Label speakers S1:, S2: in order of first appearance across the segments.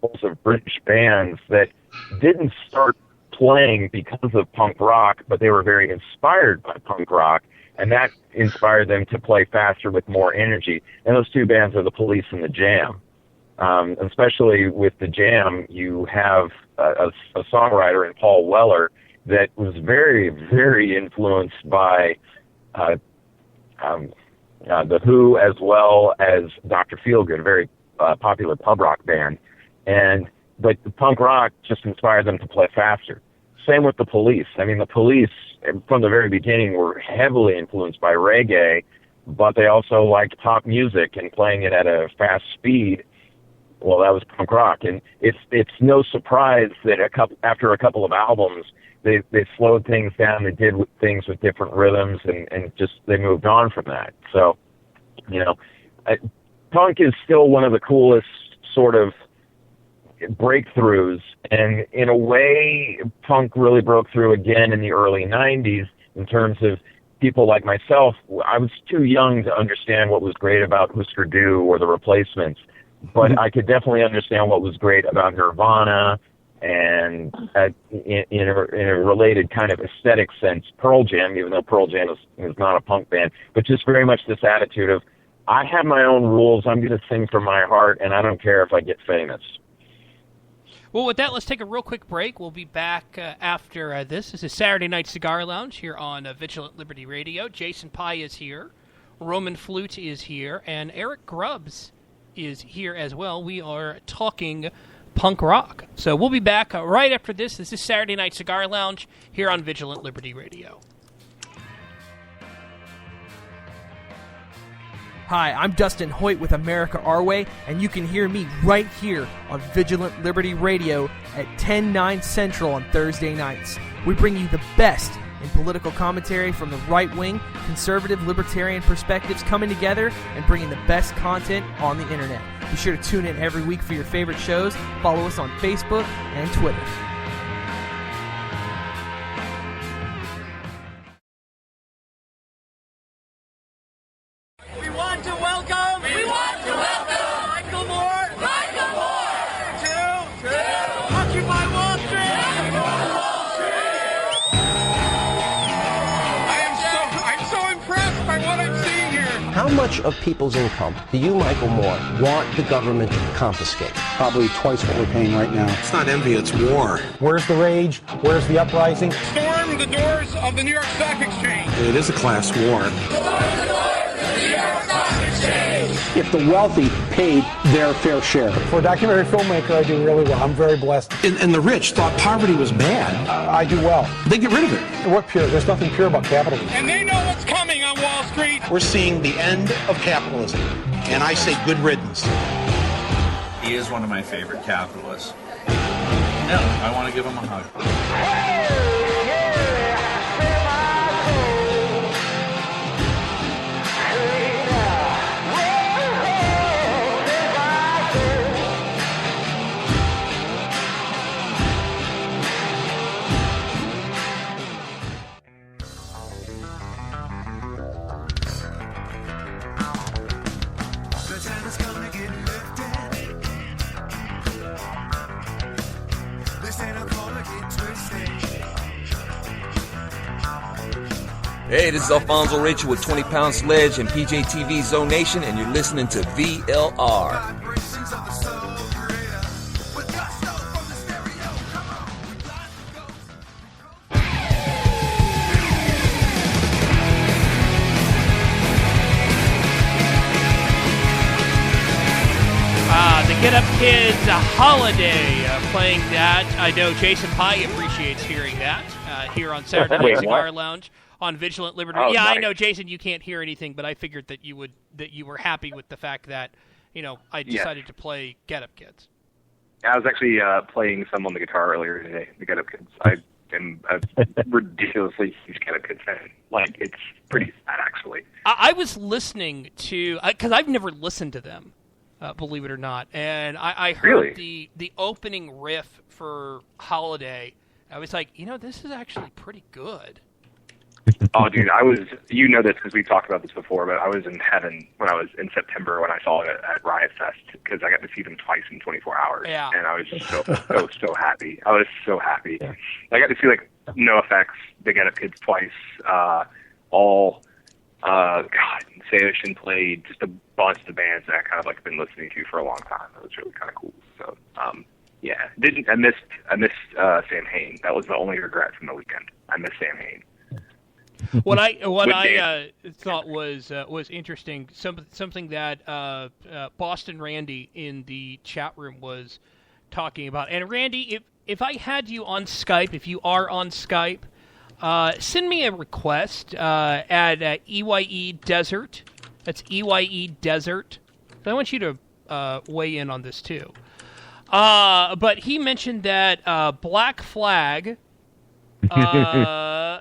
S1: examples of British bands that didn't start playing because of punk rock, but they were very inspired by punk rock, and that inspired them to play faster with more energy. And those two bands are the Police and the Jam. Especially with the Jam, you have a songwriter in Paul Weller that was very, very influenced by The Who as well as Dr. Feelgood, a very popular pub rock band. But the punk rock just inspired them to play faster. Same with the Police. I mean, the Police, from the very beginning, were heavily influenced by reggae, but they also liked pop music and playing it at a fast speed. Well, that was punk rock. And it's no surprise that after a couple of albums, they slowed things down. They did things with different rhythms, and just they moved on from that. So, punk is still one of the coolest sort of breakthroughs, and in a way, punk really broke through again in the early 90s in terms of people like myself. I was too young to understand what was great about Husker Du or the Replacements, but I could definitely understand what was great about Nirvana, and in a related kind of aesthetic sense, Pearl Jam, even though Pearl Jam is not a punk band, but just very much this attitude of, I have my own rules, I'm going to sing from my heart, and I don't care if I get famous.
S2: Well, with that, let's take a real quick break. We'll be back after this. This is Saturday Night Cigar Lounge here on Vigilant Liberty Radio. Jason Pye is here, Roman Flute is here, and Eric Grubbs is here as well. We are talking punk rock. So we'll be back right after this. This is Saturday Night Cigar Lounge here on Vigilant Liberty Radio.
S3: Hi, I'm Dustin Hoyt with America Our Way, and you can hear me right here on Vigilant Liberty Radio at 10/9 Central on Thursday nights. We bring you the best in political commentary from the right-wing, conservative, libertarian perspectives coming together and bringing the best content on the internet. Be sure to tune in every week for your favorite shows. Follow us on Facebook and Twitter.
S4: How much of people's income do you, Michael Moore, want the government to confiscate?
S5: Probably twice what we're paying right now.
S6: It's not envy, it's war.
S5: Where's the rage? Where's the uprising?
S7: Storm the doors of the New York Stock Exchange.
S6: It is a class war.
S7: Storm the doors of the New York Stock Exchange.
S4: If the wealthy paid their fair share.
S5: For a documentary filmmaker, I do really well. I'm very blessed.
S6: And the rich thought poverty was bad.
S5: I do well.
S6: They get rid of it.
S5: What pure? There's nothing pure about capitalism.
S7: And they know what's coming on Wall Street.
S6: We're seeing the end of capitalism. And I say good riddance.
S8: He is one of my favorite capitalists. Yeah, I want to give him a hug.
S9: Hey, this is Alfonso Rachel with 20 Pound Sledge and PJTV Zone Nation, and you're listening to VLR.
S2: The Get Up Kids Holiday playing that. I know Jason Pye appreciates hearing that here on Saturday Night Cigar Lounge on Vigilant Liberty.
S1: Oh,
S2: yeah,
S1: nice.
S2: I know, Jason, you can't hear anything, but I figured that you were happy with the fact that, I decided to play Get Up Kids.
S10: I was actually playing some on the guitar earlier today, the Get Up Kids. I am a ridiculously huge Get Up Kids fan. Like, it's pretty sad, actually.
S2: I was listening to, because I've never listened to them, believe it or not, and I heard the opening riff for Holiday. I was like, this is actually pretty good.
S10: Oh, dude, I was, you know this because we talked about this before, but I was in heaven when I was in September when I saw it at Riot Fest because I got to see them twice in 24 hours.
S2: Yeah.
S10: And I was so happy. I was so happy. Yeah. I got to see, like, NoFX, the Get Up Kids twice, Say Ocean played, just a bunch of the bands that I kind of, like, been listening to for a long time. It was really kind of cool. So, yeah. I missed Sam Hain. That was the only regret from the weekend. I missed Sam Hain.
S2: What I thought was interesting, something that Boston Randy in the chat room was talking about. And Randy, if I had you on Skype, if you are on Skype, send me a request at EYE Desert. That's EYE Desert. I want you to weigh in on this too. But he mentioned that Black Flag.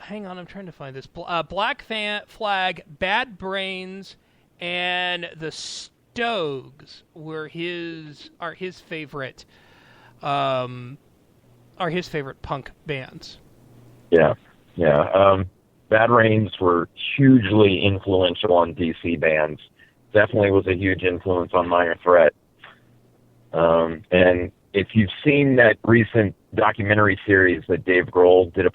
S2: Hang on, I'm trying to find this. Black Flag, Bad Brains, and the Stogs are his favorite punk bands.
S1: Yeah. Bad Brains were hugely influential on DC bands. Definitely was a huge influence on Minor Threat. And if you've seen that recent documentary series that Dave Grohl did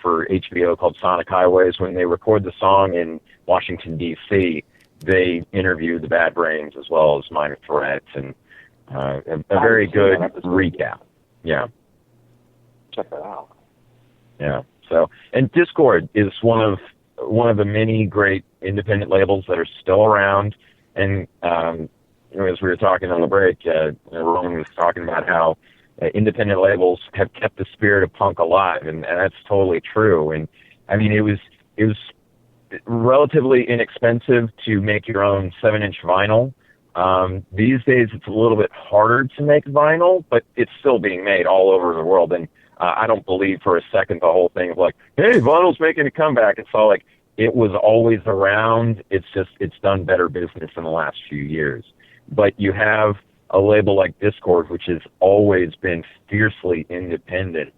S1: for HBO called Sonic Highways, when they record the song in Washington, D.C., they interview the Bad Brains as well as Minor Threat, and a very good recap. Yeah.
S10: Check that out.
S1: Yeah. So, and Discord is one of the many great independent labels that are still around, and as we were talking on the break, Roman was talking about how independent labels have kept the spirit of punk alive, and that's totally true. And I mean, it was relatively inexpensive to make your own 7-inch vinyl. These days, it's a little bit harder to make vinyl, but it's still being made all over the world. And I don't believe for a second the whole thing of like, hey, vinyl's making a comeback. It's all like, it was always around. It's done better business in the last few years. But you have a label like Discord, which has always been fiercely independent,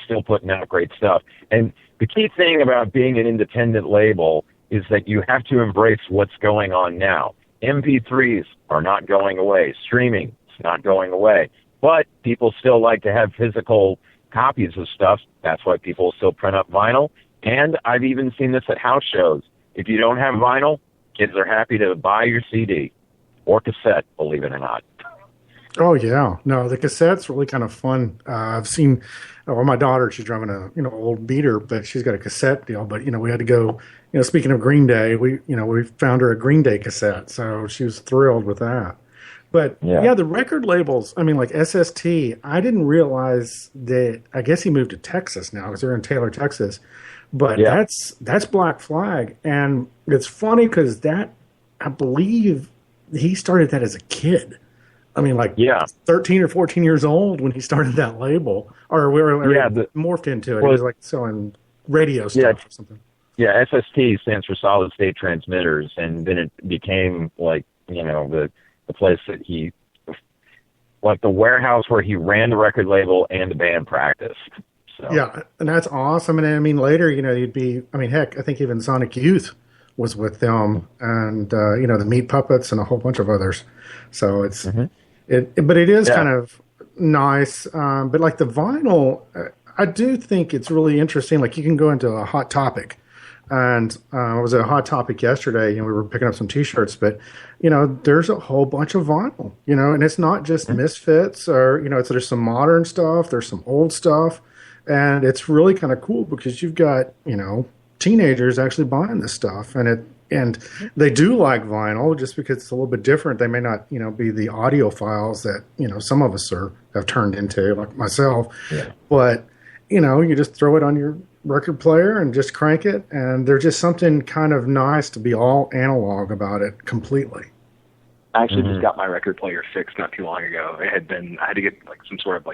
S1: still putting out great stuff. And the key thing about being an independent label is that you have to embrace what's going on now. MP3s are not going away. Streaming is not going away. But people still like to have physical copies of stuff. That's why people still print up vinyl. And I've even seen this at house shows. If you don't have vinyl, kids are happy to buy your CD. Or cassette, believe it or not.
S11: Oh yeah, no, the cassette's really kind of fun. I've seen, my daughter, she's driving a old beater, but she's got a cassette deal. But we had to go. Speaking of Green Day, we found her a Green Day cassette, so she was thrilled with that. But yeah, the record labels. I mean, like SST, I didn't realize that. I guess he moved to Texas now because they're in Taylor, Texas. But that's Black Flag, and it's funny because that, I believe, he started that as a kid. I mean, 13 or 14 years old when he started that label, or morphed into it. He was like selling radio stuff or something.
S1: Yeah, SST stands for Solid State Transmitters, and then it became the place that he, like the warehouse where he ran the record label and the band practiced. So.
S11: Yeah, and that's awesome. And I mean, later, you'd be, heck, I think even Sonic Youth was with them, and the Meat Puppets and a whole bunch of others. So it's but it is kind of nice. But like the vinyl, I do think it's really interesting. Like you can go into a Hot Topic, and I was at a Hot Topic yesterday, and we were picking up some T-shirts. But there's a whole bunch of vinyl, and it's not just Misfits or there's some modern stuff, there's some old stuff, and it's really kind of cool because you've got teenagers actually buying this stuff, and they do like vinyl just because it's a little bit different. They may not be the audiophiles that some of us have turned into, like myself. But you just throw it on your record player and just crank it, and there's just something kind of nice to be all analog about it completely.
S10: I actually just got my record player fixed not too long ago. I had to get like some sort of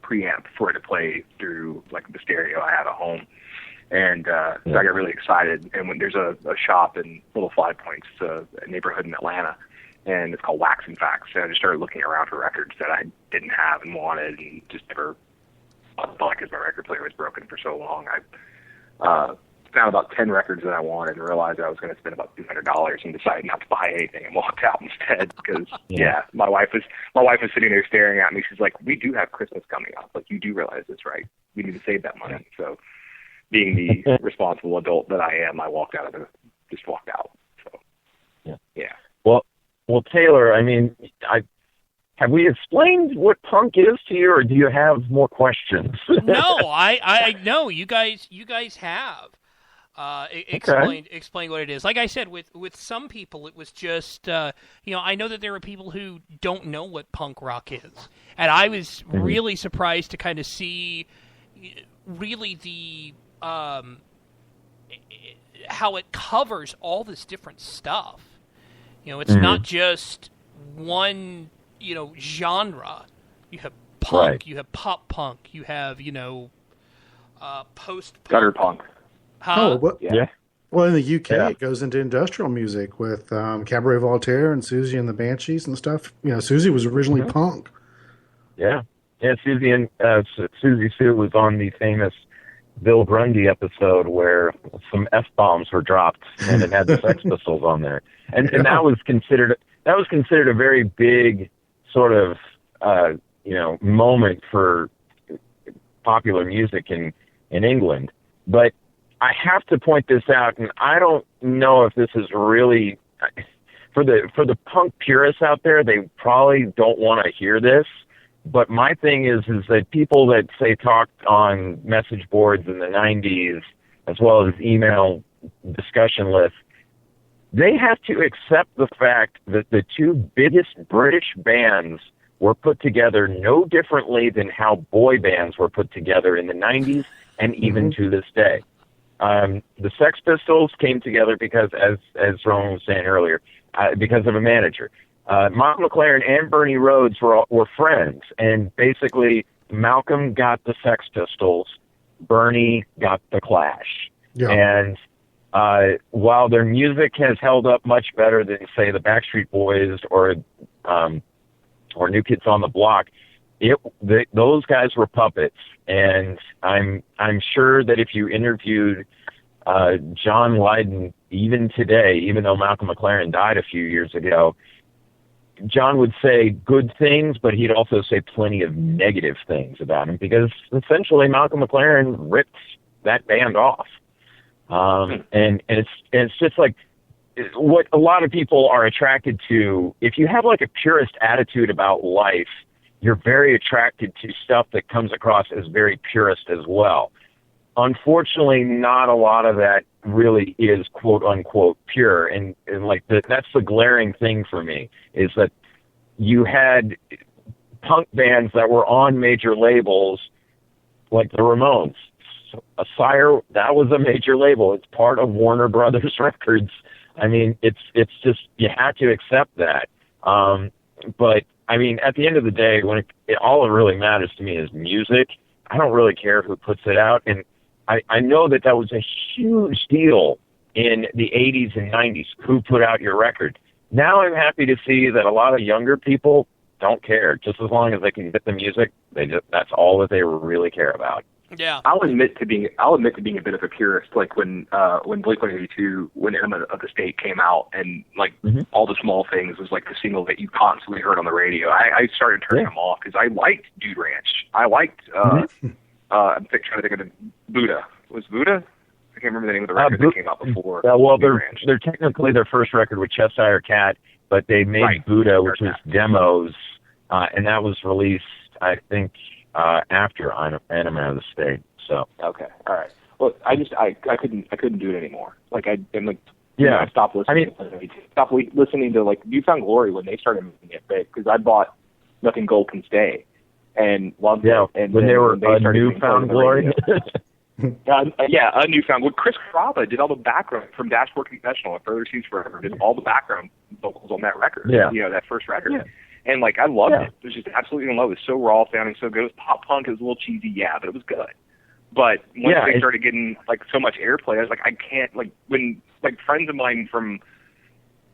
S10: preamp for it to play through like the stereo I have at home. And so I got really excited. And when there's a shop in Little Five Points, a neighborhood in Atlanta, and it's called Wax and Facts. And I just started looking around for records that I didn't have and wanted and just never because my record player was broken for so long. I found about 10 records that I wanted and realized I was going to spend about $200 and decided not to buy anything and walked out instead because, my wife was sitting there staring at me. She's like, we do have Christmas coming up. Like, you do realize this, right? We need to save that money. So being the responsible adult that I am, I walked out. So, yeah.
S1: Well, Taylor, I mean, have we explained what punk is to you, or do you have more questions?
S2: No, I know you guys have explained what it is. Like I said, with some people, it was just I know that there are people who don't know what punk rock is, and I was really surprised to kind of see really the how it covers all this different stuff. It's not just one, genre. You have punk, you have pop punk, you have, post-punk.
S10: Gutter punk.
S2: Huh?
S11: Well, in the UK, it goes into industrial music with Cabaret Voltaire and Susie and the Banshees and stuff. Susie was originally punk.
S1: Yeah. Susie Sue was on the famous Bill Grundy episode where some F-bombs were dropped and it had the Sex Pistols on there. And that was considered a very big sort of moment for popular music in England. But I have to point this out, and I don't know if this is really for the punk purists out there. They probably don't want to hear this. But my thing is that people that say talked on message boards in the 90s, as well as email discussion lists, they have to accept the fact that the two biggest British bands were put together no differently than how boy bands were put together in the 90s and even to this day. The Sex Pistols came together because, as Roman was saying earlier, because of a manager. Malcolm McLaren and Bernie Rhodes were friends, and basically Malcolm got the Sex Pistols, Bernie got the Clash. Yeah. And while their music has held up much better than, say, the Backstreet Boys or New Kids on the Block, those guys were puppets. And I'm sure that if you interviewed John Lydon even today, even though Malcolm McLaren died a few years ago, John would say good things, but he'd also say plenty of negative things about him because essentially Malcolm McLaren ripped that band off. And it's just like what a lot of people are attracted to. If you have like a purist attitude about life, you're very attracted to stuff that comes across as very purist as well. Unfortunately, not a lot of that really is quote unquote pure. And like that's the glaring thing for me is that you had punk bands that were on major labels like the Ramones. Sire, that was a major label. It's part of Warner Brothers Records. I mean, it's just, you have to accept that. But I mean, at the end of the day, when all it really matters to me is music. I don't really care who puts it out. And I know that was a huge deal in the 80s and 90s, who put out your record. Now I'm happy to see that a lot of younger people don't care. Just as long as they can get the music, that's all that they really care about.
S2: Yeah,
S10: I'll admit to being a bit of a purist. Like when Blink-182, when Enema of the State came out, and like All the Small Things was like the single that you constantly heard on the radio. I started turning them off because I liked Dude Ranch. I liked. I'm trying to think of the Buddha. Was Buddha? I can't remember the name of the record that came out before.
S1: Well, they're technically their first record with Cheshire Cat, but they made Buddha, which was demos, and that was released, I think, after Enema of the State. So
S10: okay, all right. Well, I couldn't do it anymore. Like I stopped listening. Stopped listening to like Newfound Glory when they started making it big because I bought Nothing Gold Can Stay and loved it. And
S1: when they were Newfound Glory.
S10: A Newfound. Well, Chris Carrabba did all the background from Dashboard Confessional and Further Seas Forever. Did all the background vocals on that record.
S1: Yeah.
S10: That first record. Yeah. And like I loved it. It was just absolutely in love. It was so raw sounding, so good. It was pop punk. It was a little cheesy, but it was good. But once they started getting like so much airplay, I was like, I can't like when like friends of mine from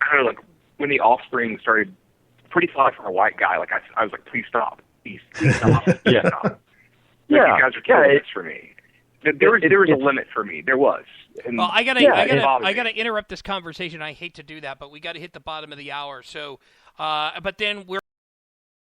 S10: I don't know, like when the Offspring started Pretty Fly for a White Guy, like I was like, please stop. Please stop. Stop. You guys are killing this for me. There was a limit for me. There was. And
S2: well, I gotta interrupt this conversation. I hate to do that, but we got to hit the bottom of the hour. So, but then we're